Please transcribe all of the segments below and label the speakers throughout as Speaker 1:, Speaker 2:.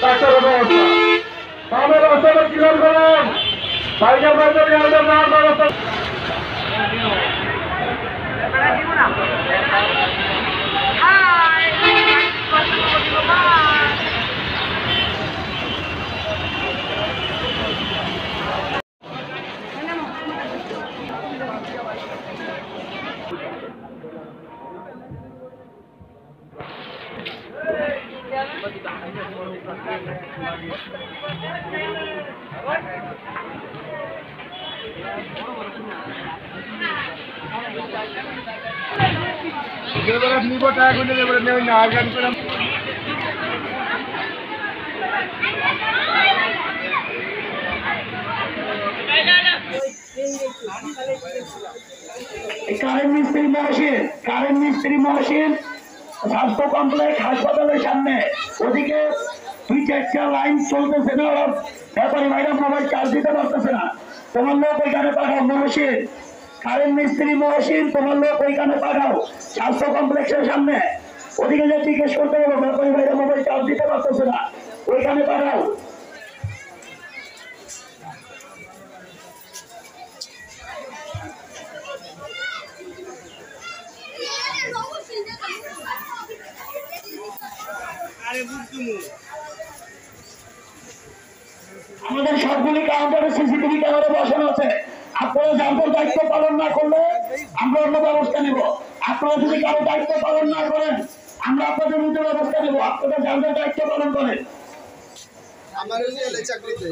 Speaker 1: ডাক্তারের ব্যবস্থা তাহলে রাস্তাটা ক্লিয়ার করেন সাইকেল বাইকের গাড়িতে যাওয়ার ব্যবস্থা নিব টাকা করে দেবে না গাড়ি করে কারেন্ট মিস্ত্রি মহসিন স্বাস্থ্য কমপ্লেক্স হাসপাতালের সামনে ওদিকে 2-4টা লাইন চলতেছে না, ব্যাপারী ম্যাডাম মোবাইল চার্জ দিতে পারতেছে না। তোমার লোক ওইখানে পাঠাও মহসিন, কারেন্ট মিস্ত্রি মহসিন, তোমার লোক ওইখানে পাঠাও স্বাস্থ্য কমপ্লেক্সের সামনে। ওদিকে যে জিজ্ঞেস করতে হবে ব্যাপারী ম্যাডাম মোবাইল চার্জ দিতে পারতেছে না, ওইখানে পাঠাও। আমাদের সবগুলি কাউন্টারে সিসিটিভি ক্যামেরা বসানো আছে। আপনারা যাদের দায়িত্ব পালন না করলে আমরা অন্য ব্যবস্থা নেব। আপনারা যদি কারো দায়িত্ব পালন না করেন আমরা আপনাদের বিরুদ্ধে ব্যবস্থা নেব। আপনারা যাদের দায়িত্ব পালন করেন। আমার চাকরিতে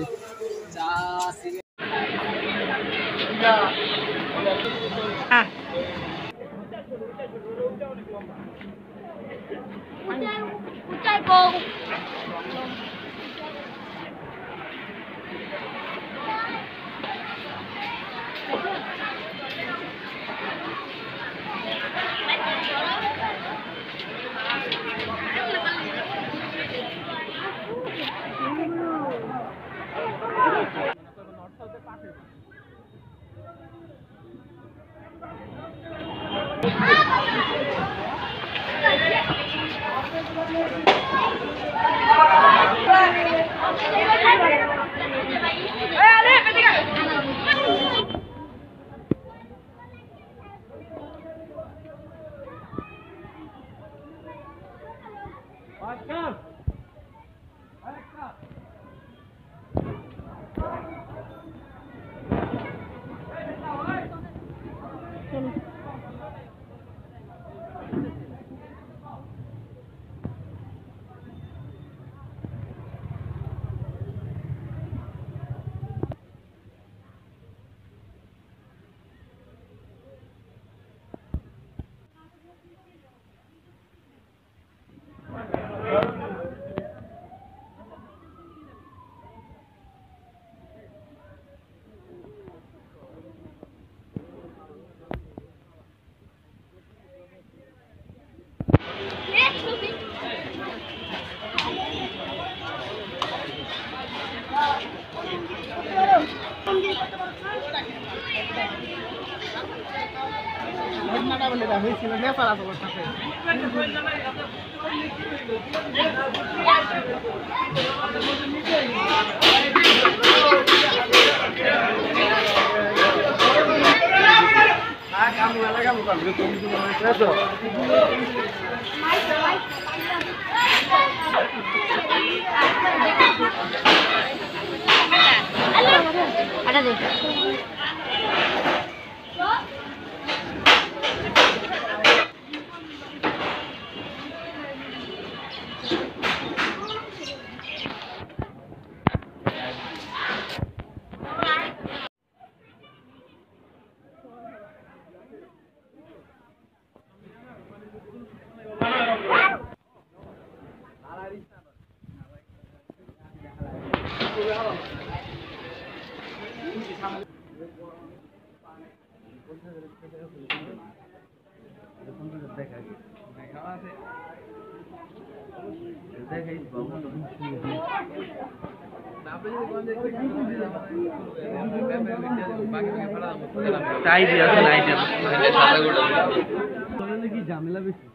Speaker 1: ঝামেলা বেশি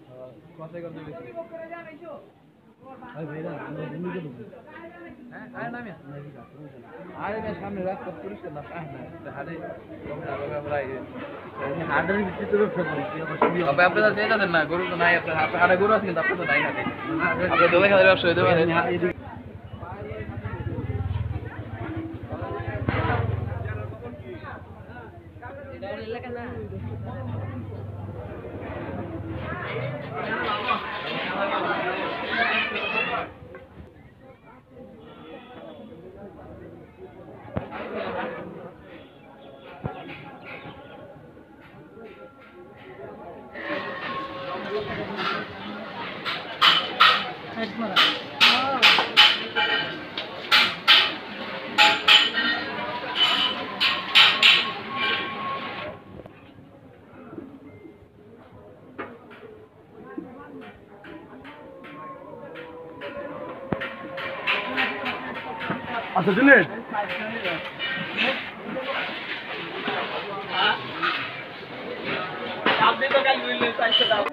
Speaker 2: সামনে রাস্তা পরিষ্কার না হাটে হাটের ভিত্তিতে ব্যবসা করি তবে আপনারা চেয়ে যাচ্ছেন না গরু তো নাই আপনার হাটে গরু আছে কিন্তু আপনার তো নাই হাটে আপনি দোলে খাদের ব্যবসা হইতে পারে
Speaker 1: আচ্ছা দিলেন আপনি তো কাল বুঝলেন চাইছে দাও